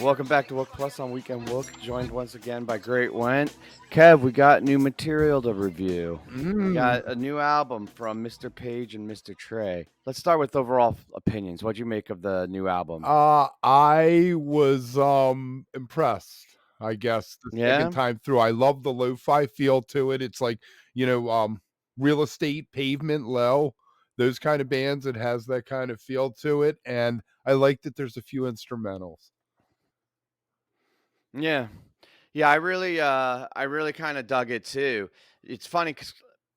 Welcome back to Wook Plus on Weekend Wook, joined once again by Great Wendt. Kev, we got new material to review. We got a new album from Mr. Page and Mr. Trey. Let's start with overall opinions. What'd you make of the new album? I was impressed, I guess, the second Yeah? time through. I love the lo-fi feel to it. It's like, Real Estate, Pavement, Low, those kind of bands. It has that kind of feel to it. And I like that there's a few instrumentals. Yeah. Yeah, I really kind of dug it too. It's funny because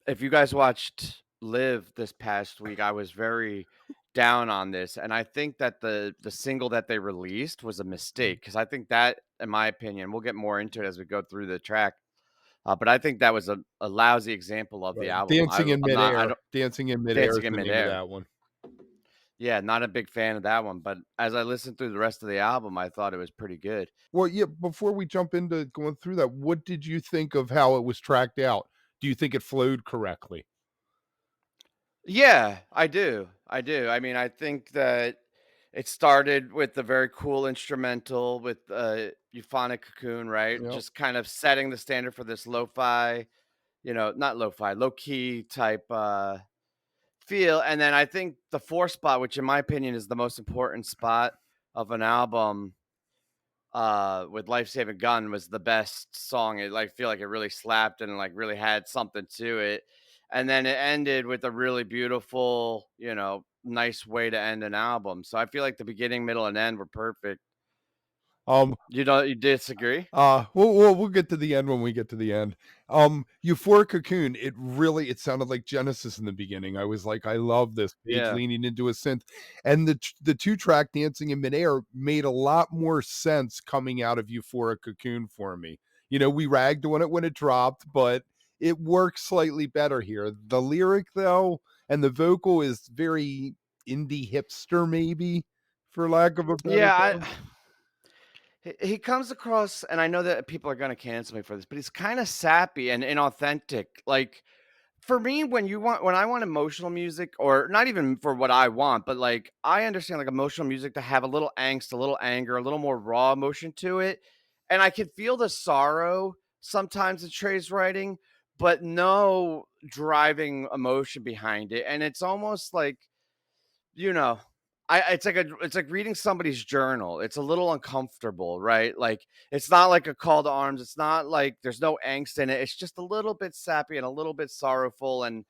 if you guys watched Live this past week, I was very down on this, and I think that the single that they released was a mistake because I think that, in my opinion, we'll get more into it as we go through the track. But I think that was a lousy example of the Right. album. I'm not. I don't. Dancing in Midair Dancing is in the name of Midair. that one. Yeah, not a big fan of that one. But as I listened through the rest of the album, I thought it was pretty good. Well, yeah, before we jump into going through that, what did you think of how it was tracked out? Do you think it flowed correctly? Yeah, I do. I do. I mean, I think that it started with the very cool instrumental with Euphonic Cocoon, right? Yep. Just kind of setting the standard for this lo-fi, not lo-fi, low-key type feel. And then I think the fourth spot, which in my opinion is the most important spot of an album, with Life Saving Gun was the best song. It like feel like it really slapped and like really had something to it. And then it ended with a really beautiful, nice way to end an album. So I feel like the beginning, middle, and end were perfect. Um, You disagree? we'll get to the end when we get to the end. Euphoric Cocoon, it sounded like Genesis in the beginning. I was like, I love this Page Yeah. leaning into a synth, and the two track Dancing in Midair made a lot more sense coming out of Euphoric Cocoon for me. We ragged on it when it dropped, but it works slightly better here. The lyric though, and the vocal is very indie hipster, maybe, for lack of a better Yeah, term. he comes across, and I know that people are gonna cancel me for this, but he's kind of sappy and inauthentic. Like for me, when I want emotional music, or not even for what I want, but like I understand like emotional music to have a little angst, a little anger, a little more raw emotion to it. And I can feel the sorrow sometimes in Trey's writing, but no driving emotion behind it. And it's almost like, you know, it's like reading somebody's journal. It's a little uncomfortable, right? Like it's not like a call to arms. It's not like there's no angst in it. It's just a little bit sappy and a little bit sorrowful, and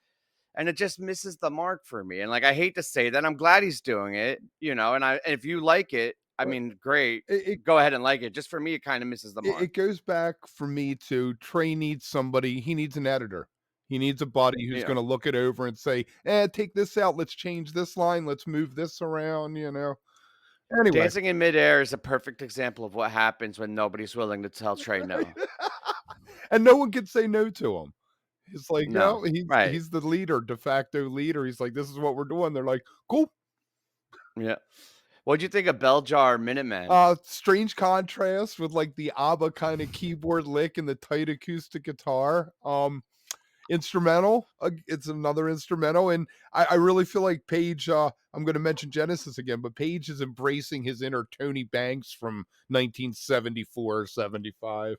it just misses the mark for me. And like I hate to say that, I'm glad he's doing it, and if you like it, I But mean, great. it, Go ahead and like it. Just for me, it kind of misses the it, mark. it goes back for me to Trey needs somebody. He needs an editor. He needs a buddy who's Yeah. going to look it over and say, take this out. Let's change this line. Let's move this around. Anyway. Dancing in Midair is a perfect example of what happens when nobody's willing to tell Trey no. And no one can say no to him. He's like, No. Right. he's the leader, de facto leader. He's like, this is what we're doing. They're like, cool. Yeah. What'd you think of Bell Jar Minutemen? Strange contrast with like the ABBA kind of keyboard lick and the tight acoustic guitar. Instrumental. It's another instrumental, and I really feel like Page. I'm going to mention Genesis again, but Page is embracing his inner Tony Banks from 1974 or 75.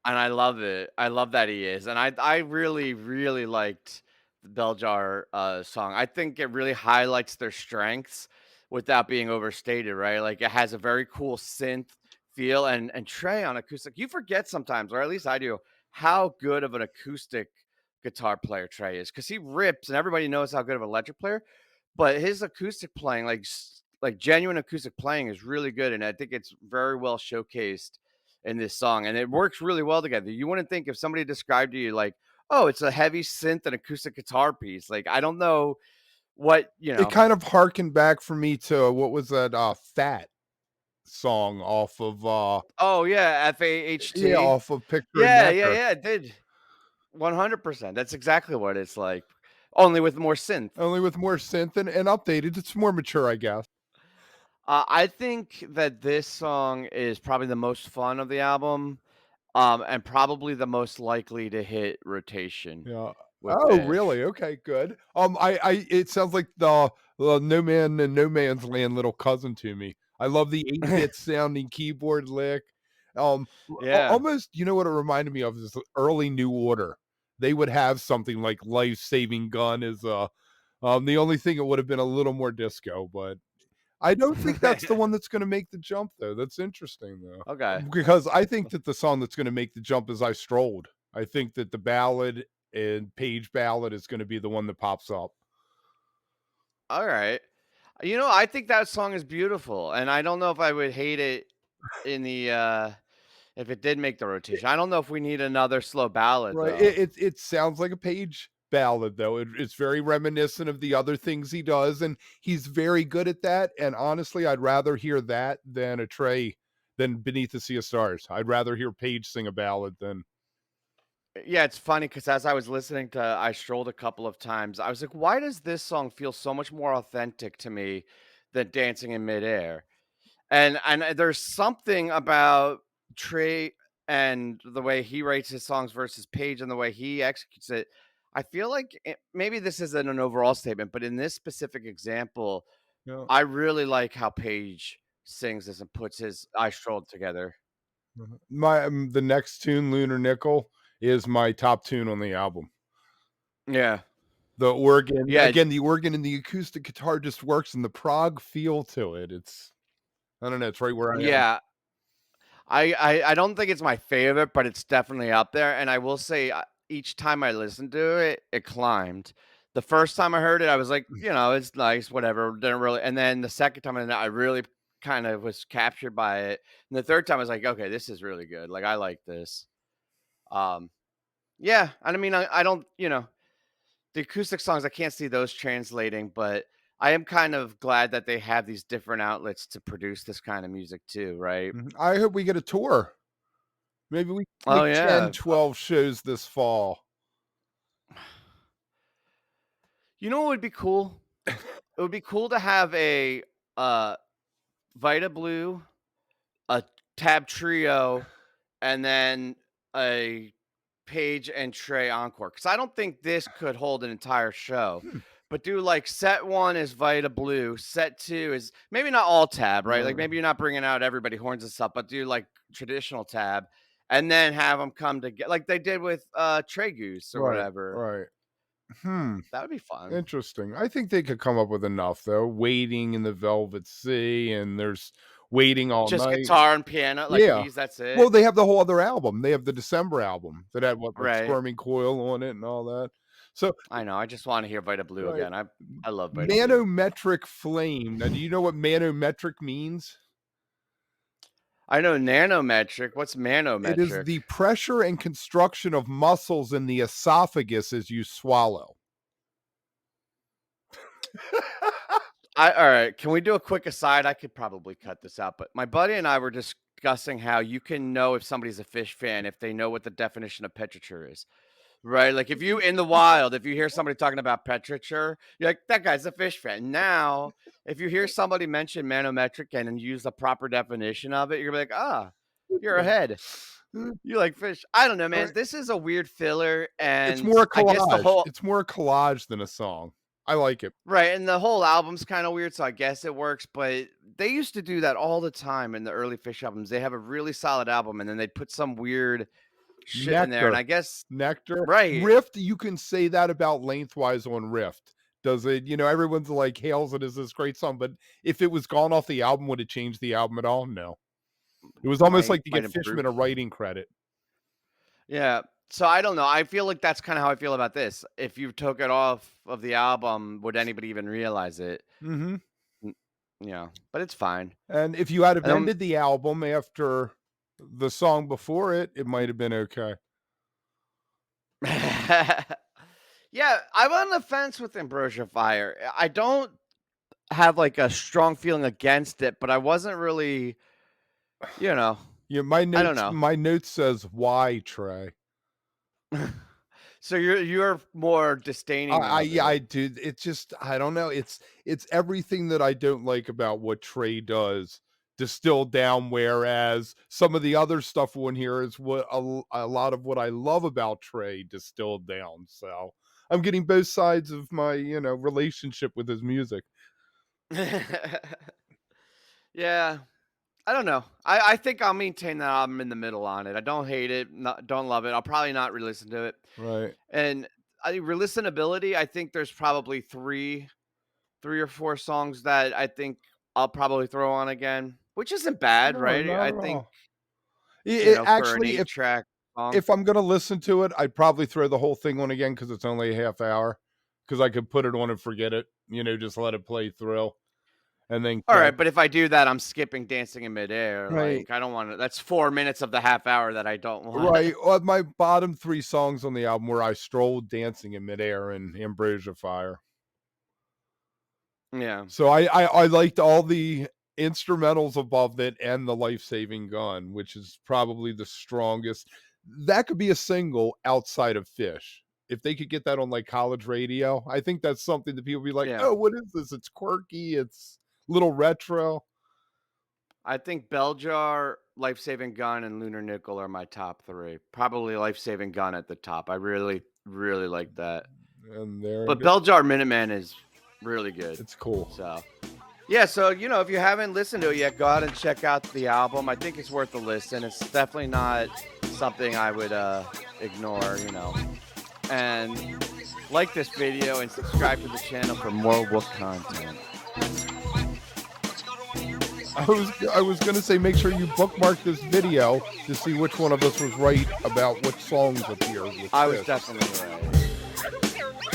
And I love it. I love that he is. And I really, really liked the Bell Jar song. I think it really highlights their strengths without being overstated, right? Like it has a very cool synth feel, and Trey on acoustic. You forget sometimes, or at least I do, how good of an acoustic guitar player Trey is, because he rips and everybody knows how good of an electric player, but his acoustic playing, like genuine acoustic playing, is really good, and I think it's very well showcased in this song, and it works really well together. You wouldn't think if somebody described to you like, "Oh, it's a heavy synth and acoustic guitar piece." Like I don't know what you It know. kind of harkened back for me to what was that Fat song off of Oh yeah, FAHT. off of Picture and Yeah, yeah, Nectar. yeah. It did 100%. That's exactly what it's like, only with more synth. Only with more synth and updated. It's more mature, I guess. I think that this song is probably the most fun of the album, and probably the most likely to hit rotation Yeah. with Oh, Bish. really? Okay, good. I it sounds like the No Man and No Man's Land little cousin to me. I love the 8-bit sounding keyboard lick. Yeah. Almost, you know what it reminded me of is the early New Order. They would have something like Life Saving Gun as the only thing it would have been a little more disco, but I don't think that's the one that's gonna make the jump, though. That's interesting, though, Okay. because I think that the song that's gonna make the jump is I Strolled. I think that the ballad and Page ballad is gonna be the one that pops up. Alright. I think that song is beautiful, and I don't know if I would hate it in if it did make the rotation. I don't know if we need another slow ballad, Right, though. it sounds like a Page ballad, though. It's very reminiscent of the other things he does, and he's very good at that, and honestly, I'd rather hear that than a Trey than Beneath the Sea of Stars. I'd rather hear Page sing a ballad than Yeah, it's funny because as I was listening to I Strolled a couple of times, I was like, "Why does this song feel so much more authentic to me than Dancing in Midair?" And there's something about Trey and the way he writes his songs versus Page and the way he executes it. I feel like maybe this isn't an overall statement, but in this specific example, you know I really like how Page sings this and puts his I Strolled together. the next tune, Lunar Nickel, is my top tune on the album. Yeah. The organ Yeah. again, the organ and the acoustic guitar just works and the prog feel to it. It's I don't know, it's right where I am. Yeah. I don't think it's my favorite, but it's definitely up there, and I will say, each time I listened to it, it climbed. The first time I heard it, I was like, "It's nice, whatever," didn't really and then the second time, I really kind of was captured by it, and the third time, I was like, "Okay, this is really good, like, I like this." Um, yeah, and I mean, I don't the acoustic songs, I can't see those translating, but I am kind of glad that they have these different outlets to produce this kind of music too, right? I hope we get a tour. Maybe we can Oh, make 10, yeah. 12 shows this fall. You know what would be cool? It would be cool to have a, uh, Vita Blue, a Tab Trio, and then a Page and Trey encore. Because I don't think this could hold an entire show, Hmm. but do, like, set 1 is Vita Blue, set 2 is maybe not all Tab, right? Like, maybe you're not bringing out everybody horns and stuff, but do, like, traditional Tab, and then have them come together like they did with, Trey Goose or Right, whatever. right. Hmm, That would be fun. interesting. I think they could come up with enough, though. Waiting in the Velvet Sea, and there's Waiting All Just Night. guitar and piano, like, Yeah. keys, that's Well, it. they have the whole other album. They have the December album that had what, like, Right. Squirming Coil on it and all that. So I know, I just wanna hear Vita Blue right. again. I love Vita Blue. Manometric Flame. Now, do you know what manometric means? I know Nanometric. What's It is Manometric? the pressure and construction of muscles in the esophagus as you swallow. Alright, can we do a quick aside? I could probably cut this out, but my buddy and I were discussing how you can know if somebody's a fish fan if they know what the definition of petrichor is, right? Like, if you in the wild, if you hear somebody talking about petrichor, you're like, "That guy's a fish fan." Now, if you hear somebody mention manometric and use the proper definition of it, you're gonna be like, "Ah, you're ahead. You like fish." I don't know, man. Right. This is a weird filler, It's and more a I guess the collage. whole It's more a collage than a song. I like it. right, and the whole album's kinda weird, so I guess it works, but they used to do that all the time in the early Fish albums. They have a really solid album, and then they'd put some weird shit in there, and Nectar. I guess Nectar. right. Rift, you can say that about lengthwise on Rift. Does it, everyone's like hails it as this great song, but if it was gone off the album, would it change the album at all? No. It was almost like to Might give improve. Fishman a writing credit. Yeah, so I don't know, I feel like that's kinda how I feel about this. If you took it off of the album, would anybody even realize it? Mhm. N but it's fine. And if you had have And ended the album after the song before it, it might have been okay. yeah, I'm on the fence with Ambrosia Fire. I don't have, like, a strong feeling against it, but I wasn't really, you know, Yeah, I don't know. my note says, "Why, Trey?" So you're more disdaining of Yeah, I it. do. It's just I don't know. It's everything that I don't like about what Trey does distilled down. Whereas some of the other stuff on here is what a lot of what I love about Trey distilled down. So I'm getting both sides of my relationship with his music. Yeah. I don't know. I think I'll maintain that I'm in the middle on it. I don't hate it, not don't love it. I'll probably not re-listen to it. Right. And re-listenability, I think there's probably 3 or 4 songs that I think I'll probably throw on again, which isn't bad, No, right? not I at think, all. for an Actually, 8-track song. if I'm gonna listen to it, I'd probably throw the whole thing on again because it's only a half hour. Because I could put it on and forget it, just let it play through and then catch. Alright, but if I do that, I'm skipping Dancing in Midair, Right, like, I don't wanna that's 4 minutes of the half hour that I don't want. right. My bottom three songs on the album were "I Strolled," "Dancing in Midair," and "Ambrosia Fire." Yeah, So I liked all the instrumentals above it and the life saving gun, which is probably the strongest. That could be a single outside of Fish. If they could get that on like college radio, I think that's something that people be like, yeah. oh, what is this? It's quirky, it's a little retro. I think Bell Jar, Life Saving Gun, and Lunar Nickel are my top 3. Probably Life Saving Gun at the top. I really, really like that. And there it But goes. Bell Jar Minutemen is really good. It's cool. So, yeah, so, if you haven't listened to it yet, go out and check out the album. I think it's worth a listen. It's definitely not something I would ignore. And like this video and subscribe to the channel for more Wook content. I was gonna say make sure you bookmark this video to see which one of us was right about which songs appear with I was this. definitely right.